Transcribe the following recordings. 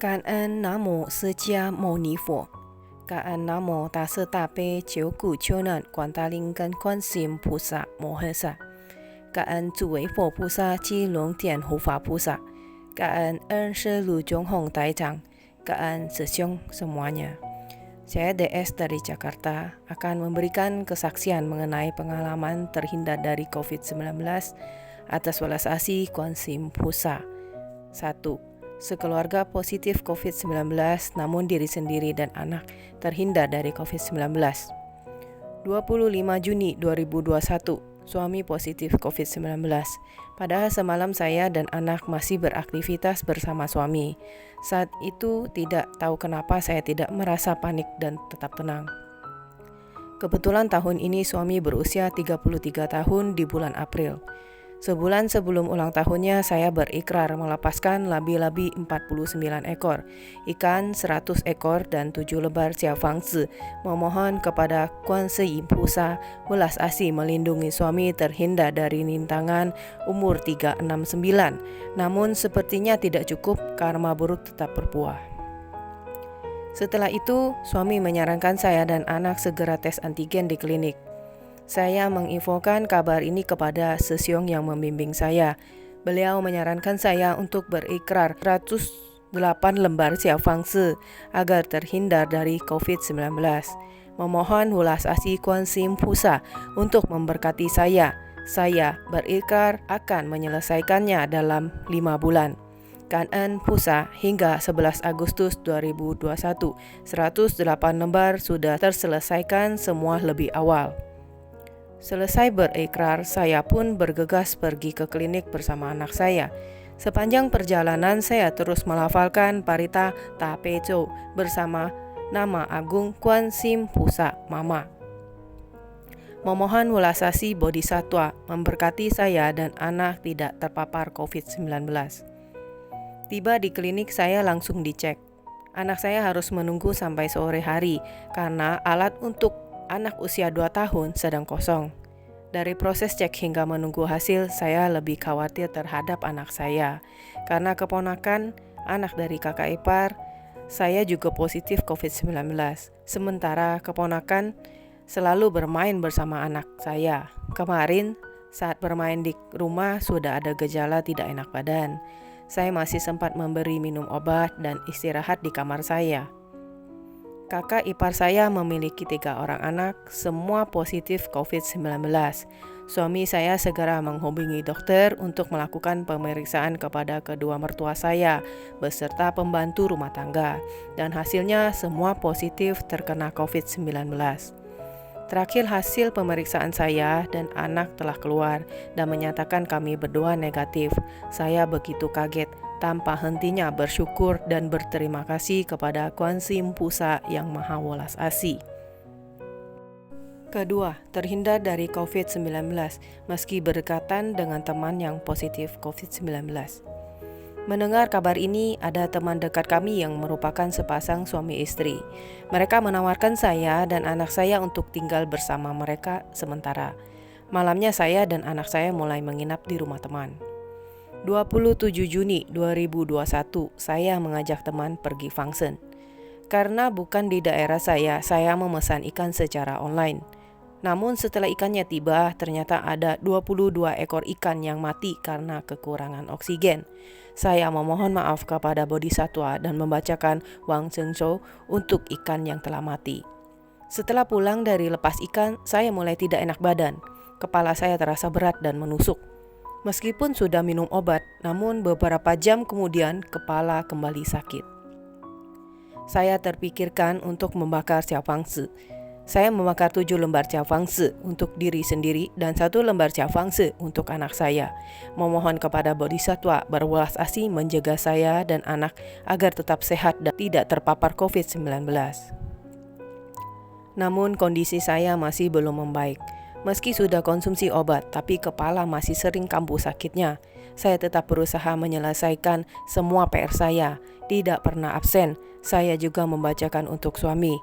感恩南无释迦牟尼佛，感恩南无大慈大悲救苦救难广大灵感观世音菩萨摩诃萨，感恩诸位佛菩萨及龙天护法菩萨，感恩Ernst Lu Jong Hong Taicang,感恩师兄 semuanya. Saya DS dari Jakarta akan memberikan kesaksian mengenai pengalaman terhindar dari COVID-19 atas welas asih Kuansim Pusa. 1. Sekeluarga positif COVID-19 namun diri sendiri dan anak terhindar dari COVID-19. 25 Juni 2021, suami positif COVID-19. Padahal semalam saya dan anak masih beraktivitas bersama suami. Saat itu tidak tahu kenapa saya tidak merasa panik dan tetap tenang. Kebetulan tahun ini suami berusia 33 tahun di bulan April. Sebulan sebelum ulang tahunnya saya berikrar melepaskan labi-labi 49 ekor, ikan 100 ekor dan 7 lembar xiaofangzi, memohon kepada Kuansi Pusa welas asih melindungi suami terhindar dari rintangan umur 369. Namun sepertinya tidak cukup, karma buruk tetap berbuah. Setelah itu, suami menyarankan saya dan anak segera tes antigen di klinik. Saya menginfokan kabar ini kepada Sesiong yang membimbing saya. Beliau menyarankan saya untuk berikrar 108 lembar xiaofangzi agar terhindar dari COVID-19. Memohon welas asih Kuansim Pusa untuk memberkati saya. Saya berikrar akan menyelesaikannya dalam 5 bulan. Kan'en Pusa hingga 11 Agustus 2021, 108 lembar sudah terselesaikan semua lebih awal. Selesai berikrar, saya pun bergegas pergi ke klinik bersama anak saya. Sepanjang perjalanan saya terus melafalkan Parita Tapeco bersama nama agung Kuansim Pusa Mama. Memohon welas asih Bodhisattva memberkati saya dan anak tidak terpapar COVID-19. Tiba di klinik, saya langsung dicek. Anak saya harus menunggu sampai sore hari karena alat untuk anak usia 2 tahun sedang kosong. Dari proses cek hingga menunggu hasil, saya lebih khawatir terhadap anak saya. Karena keponakan anak dari kakak ipar, saya juga positif COVID-19. Sementara keponakan selalu bermain bersama anak saya. Kemarin saat bermain di rumah sudah ada gejala tidak enak badan. Saya masih sempat memberi minum obat dan istirahat di kamar saya. Kakak ipar saya memiliki 3 orang anak, semua positif COVID-19. Suami saya segera menghubungi dokter untuk melakukan pemeriksaan kepada kedua mertua saya, beserta pembantu rumah tangga. Dan hasilnya semua positif terkena COVID-19. Terakhir hasil pemeriksaan saya dan anak telah keluar dan menyatakan kami berdua negatif. Saya begitu kaget, tanpa hentinya bersyukur dan berterima kasih kepada Kuansim Pusa yang Maha Welas Asih. Kedua, terhindar dari COVID-19 meski berdekatan dengan teman yang positif COVID-19. Mendengar kabar ini, ada teman dekat kami yang merupakan sepasang suami istri. Mereka menawarkan saya dan anak saya untuk tinggal bersama mereka sementara. Malamnya saya dan anak saya mulai menginap di rumah teman. 27 Juni 2021, saya mengajak teman pergi function. Karena bukan di daerah saya memesan ikan secara online. Namun setelah ikannya tiba, ternyata ada 22 ekor ikan yang mati karena kekurangan oksigen. Saya memohon maaf kepada Bodhisattva dan membacakan Wang Zheng Zhou untuk ikan yang telah mati. Setelah pulang dari lepas ikan, saya mulai tidak enak badan. Kepala saya terasa berat dan menusuk. Meskipun sudah minum obat, namun beberapa jam kemudian kepala kembali sakit. Saya terpikirkan untuk membakar xiaofangzi. Saya membakar 7 lembar xiaofangzi untuk diri sendiri dan 1 lembar xiaofangzi untuk anak saya. Memohon kepada Bodhisattva berwelas asih menjaga saya dan anak agar tetap sehat dan tidak terpapar COVID-19. Namun kondisi saya masih belum membaik. Meski sudah konsumsi obat, tapi kepala masih sering kambuh sakitnya. Saya tetap berusaha menyelesaikan semua PR saya. Tidak pernah absen. Saya juga membacakan untuk suami,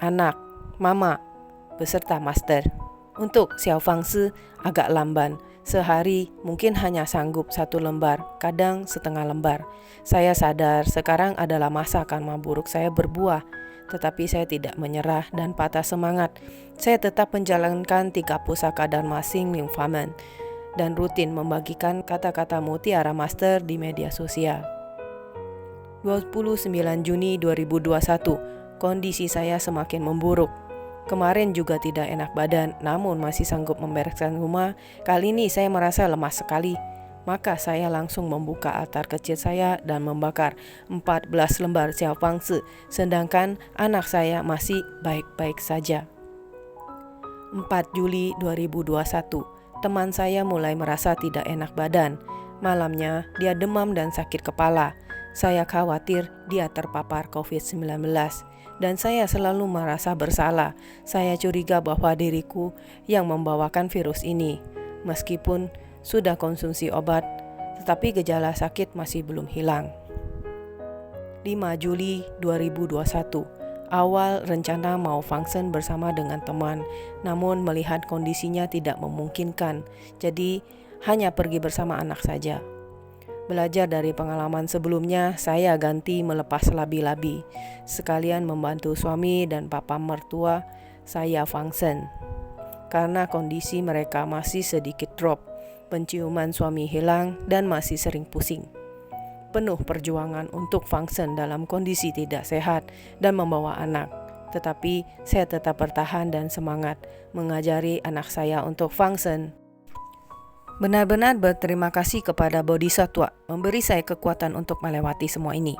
anak, mama, beserta master. Untuk Xiao Fangzi agak lamban. Sehari mungkin hanya sanggup 1 lembar, kadang setengah lembar. Saya sadar sekarang adalah masa karma buruk saya berbuah, tetapi saya tidak menyerah dan patah semangat. Saya tetap menjalankan 3 pusaka Dharma Sing Ming Famen dan rutin membagikan kata-kata mutiara master di media sosial. 29 Juni 2021, kondisi saya semakin memburuk. Kemarin juga tidak enak badan, namun masih sanggup membereskan rumah. Kali ini saya merasa lemas sekali. Maka saya langsung membuka altar kecil saya dan membakar 14 lembar Xiao Fangzi, sedangkan anak saya masih baik-baik saja. 4 Juli 2021, teman saya mulai merasa tidak enak badan. Malamnya dia demam dan sakit kepala. Saya khawatir dia terpapar COVID-19. Dan saya selalu merasa bersalah. Saya curiga bahwa diriku yang membawakan virus ini. Meskipun sudah konsumsi obat, tetapi gejala sakit masih belum hilang. 5 Juli 2021, awal rencana mau function bersama dengan teman, namun melihat kondisinya tidak memungkinkan, jadi hanya pergi bersama anak saja. Belajar dari pengalaman sebelumnya, saya ganti melepas labi-labi, sekalian membantu suami dan papa mertua saya function. Karena kondisi mereka masih sedikit drop, penciuman suami hilang dan masih sering pusing. Penuh perjuangan untuk function dalam kondisi tidak sehat dan membawa anak. Tetapi saya tetap bertahan dan semangat mengajari anak saya untuk function. Benar-benar berterima kasih kepada Bodhisattva memberi saya kekuatan untuk melewati semua ini.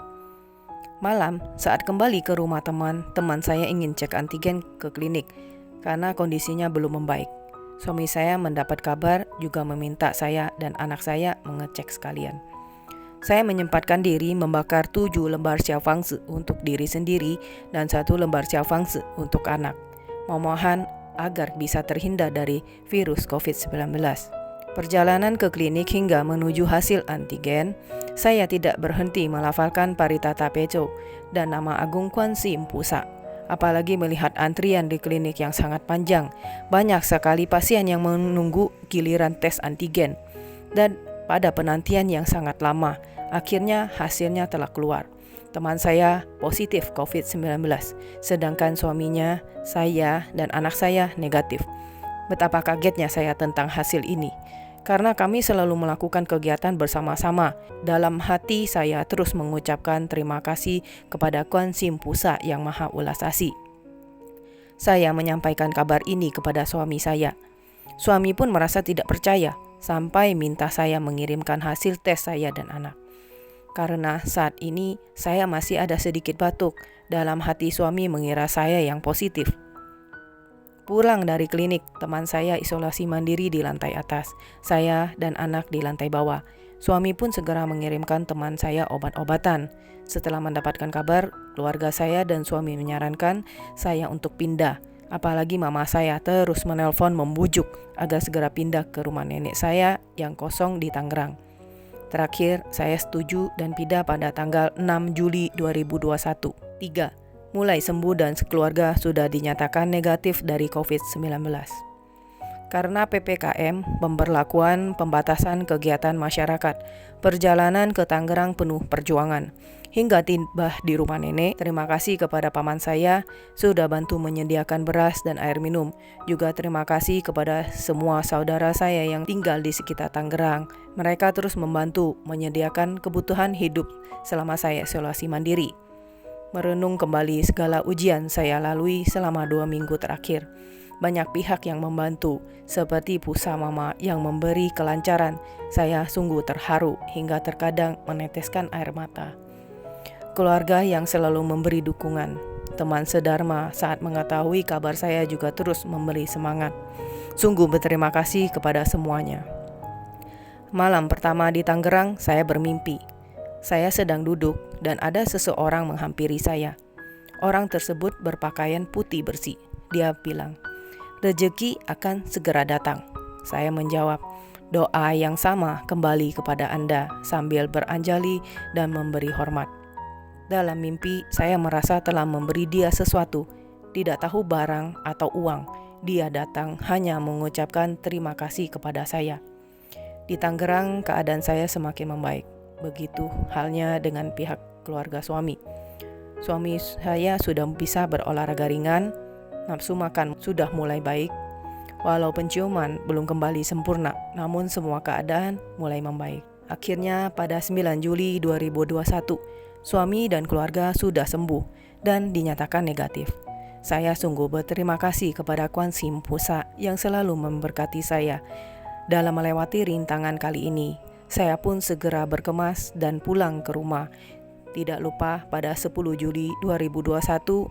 Malam, saat kembali ke rumah teman saya ingin cek antigen ke klinik karena kondisinya belum membaik. Suami saya mendapat kabar juga meminta saya dan anak saya mengecek sekalian. Saya menyempatkan diri membakar 7 lembar Xiao Fangzi untuk diri sendiri dan 1 lembar Xiao Fangzi untuk anak. Memohon agar bisa terhindar dari virus COVID-19. Perjalanan ke klinik hingga menuju hasil antigen, saya tidak berhenti melafalkan Paritata Peco dan nama Agung Kuan Sim Pusa. Apalagi melihat antrian di klinik yang sangat panjang, banyak sekali pasien yang menunggu giliran tes antigen. Dan pada penantian yang sangat lama, akhirnya hasilnya telah keluar. Teman saya positif COVID-19, sedangkan suaminya, saya, dan anak saya negatif. Betapa kagetnya saya tentang hasil ini. Karena kami selalu melakukan kegiatan bersama-sama, dalam hati saya terus mengucapkan terima kasih kepada Kuan Sim Pusa yang Maha Ulas Asih. Saya menyampaikan kabar ini kepada suami saya. Suami pun merasa tidak percaya, sampai minta saya mengirimkan hasil tes saya dan anak. Karena saat ini saya masih ada sedikit batuk, dalam hati suami mengira saya yang positif. Pulang dari klinik, teman saya isolasi mandiri di lantai atas, saya dan anak di lantai bawah. Suami pun segera mengirimkan teman saya obat-obatan. Setelah mendapatkan kabar, keluarga saya dan suami menyarankan saya untuk pindah. Apalagi mama saya terus menelpon membujuk agar segera pindah ke rumah nenek saya yang kosong di Tangerang. Terakhir, saya setuju dan pindah pada tanggal 6 Juli 2021. 3. Mulai sembuh dan sekeluarga sudah dinyatakan negatif dari COVID-19. Karena PPKM, pemberlakuan pembatasan kegiatan masyarakat, perjalanan ke Tangerang penuh perjuangan. Hingga tiba di rumah nenek, terima kasih kepada paman saya sudah bantu menyediakan beras dan air minum. Juga terima kasih kepada semua saudara saya yang tinggal di sekitar Tangerang. Mereka terus membantu menyediakan kebutuhan hidup selama saya isolasi mandiri. Merenung kembali segala ujian saya lalui selama 2 minggu terakhir. Banyak pihak yang membantu, seperti Pusa Mama yang memberi kelancaran. Saya sungguh terharu hingga terkadang meneteskan air mata. Keluarga yang selalu memberi dukungan. Teman sedharma saat mengetahui kabar saya juga terus memberi semangat. Sungguh berterima kasih kepada semuanya. Malam pertama di Tangerang, saya bermimpi. Saya sedang duduk dan ada seseorang menghampiri saya. Orang tersebut berpakaian putih bersih. Dia bilang, "Rezeki akan segera datang." Saya menjawab, "Doa yang sama kembali kepada Anda," sambil beranjali dan memberi hormat. Dalam mimpi, saya merasa telah memberi dia sesuatu, tidak tahu barang atau uang. dia datang hanya mengucapkan terima kasih kepada saya. Di Tangerang, keadaan saya semakin membaik. Begitu halnya dengan pihak keluarga suami. Suami saya sudah bisa berolahraga ringan, nafsu makan sudah mulai baik. Walau penciuman belum kembali sempurna, namun semua keadaan mulai membaik. Akhirnya pada 9 Juli 2021, suami dan keluarga sudah sembuh dan dinyatakan negatif. Saya sungguh berterima kasih kepada Kuan Yin Pusa yang selalu memberkati saya dalam melewati rintangan kali ini. Saya pun segera berkemas dan pulang ke rumah. Tidak lupa pada 10 Juli 2021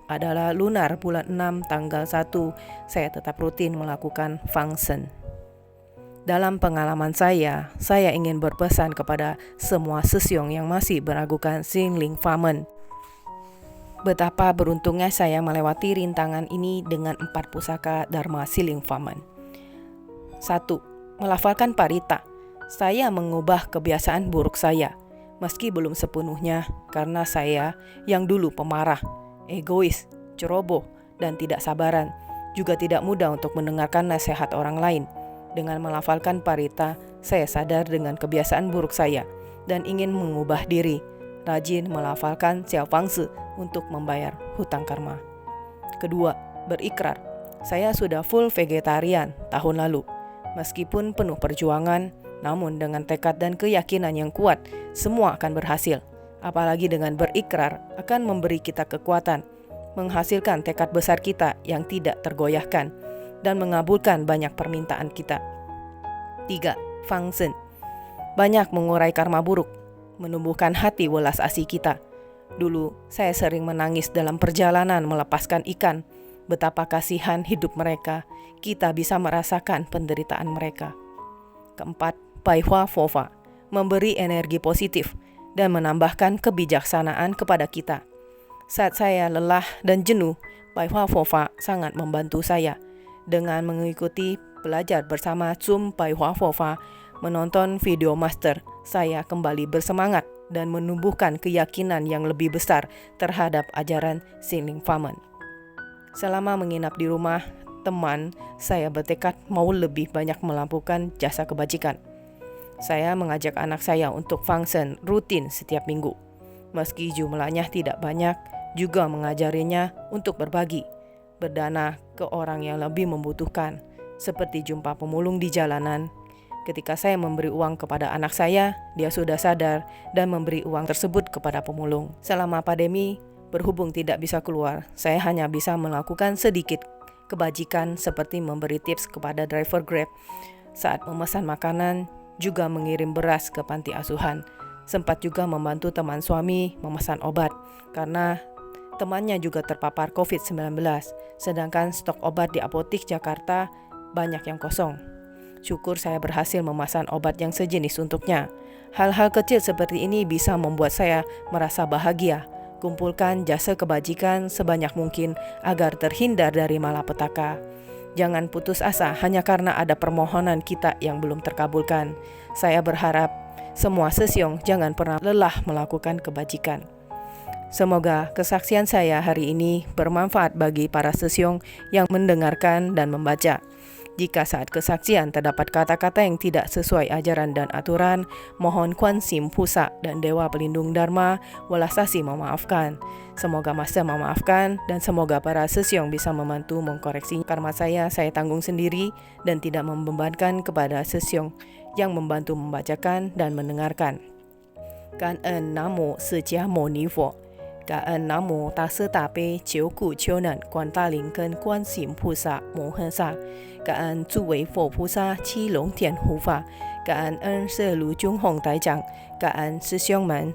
adalah lunar bulan 6 tanggal 1, saya tetap rutin melakukan Fangsen. Dalam pengalaman saya ingin berpesan kepada semua seseong yang masih meragukan Xingling Famen. Betapa beruntungnya saya melewati rintangan ini dengan 4 pusaka Dharma Xingling Famen. 1. Melafalkan parita. Saya mengubah kebiasaan buruk saya. Meski belum sepenuhnya, karena saya yang dulu pemarah, egois, ceroboh, dan tidak sabaran, juga tidak mudah untuk mendengarkan nasihat orang lain. Dengan melafalkan parita, saya sadar dengan kebiasaan buruk saya dan ingin mengubah diri, rajin melafalkan Xiao Fangzi untuk membayar hutang karma. Kedua, berikrar. Saya sudah full vegetarian tahun lalu. Meskipun penuh perjuangan, namun dengan tekad dan keyakinan yang kuat, semua akan berhasil. Apalagi dengan berikrar akan memberi kita kekuatan, menghasilkan tekad besar kita yang tidak tergoyahkan, dan mengabulkan banyak permintaan kita. 3. Fangsen. Banyak mengurai karma buruk, menumbuhkan hati welas asih kita. Dulu, saya sering menangis dalam perjalanan melepaskan ikan. Betapa kasihan hidup mereka, kita bisa merasakan penderitaan mereka. Keempat, Baihua Fofa, memberi energi positif dan menambahkan kebijaksanaan kepada kita. Saat saya lelah dan jenuh, Baihua Fofa sangat membantu saya. Dengan mengikuti belajar bersama Zoom Baihua Fofa, menonton video master, saya kembali bersemangat dan menumbuhkan keyakinan yang lebih besar terhadap ajaran Xingling Famen. Selama menginap di rumah teman, saya bertekad mau lebih banyak melakukan jasa kebajikan. Saya mengajak anak saya untuk Fangsen rutin setiap minggu. Meski jumlahnya tidak banyak, juga mengajarinya untuk berbagi, berdana ke orang yang lebih membutuhkan, seperti jumpa pemulung di jalanan. Ketika saya memberi uang kepada anak saya, dia sudah sadar dan memberi uang tersebut kepada pemulung. Selama pandemi, berhubung tidak bisa keluar, saya hanya bisa melakukan sedikit kebajikan seperti memberi tips kepada driver Grab saat memesan makanan, juga mengirim beras ke panti asuhan. Sempat juga membantu teman suami memesan obat karena temannya juga terpapar COVID-19, sedangkan stok obat di apotik Jakarta banyak yang kosong. Syukur saya berhasil memesan obat yang sejenis untuknya. Hal-hal kecil seperti ini bisa membuat saya merasa bahagia. Kumpulkan jasa kebajikan sebanyak mungkin agar terhindar dari malapetaka. Jangan putus asa hanya karena ada permohonan kita yang belum terkabulkan. Saya berharap semua seseong jangan pernah lelah melakukan kebajikan. Semoga kesaksian saya hari ini bermanfaat bagi para seseong yang mendengarkan dan membaca. Jika saat kesaksian terdapat kata-kata yang tidak sesuai ajaran dan aturan, mohon Kuan Yin Pusa dan Dewa Pelindung Dharma welas asih memaafkan. Semoga Master memaafkan dan semoga para seseong bisa membantu mengkoreksi karma saya tanggung sendiri dan tidak membebankan kepada seseong yang membantu membacakan dan mendengarkan. Kan'en Namo Sejia Mo Ni Fo. 感恩南无大慈大悲救苦救难广大灵根观世音菩萨摩诃萨，感恩诸位佛菩萨七龙天护法，感恩舍卢军宏台长，感恩师兄们。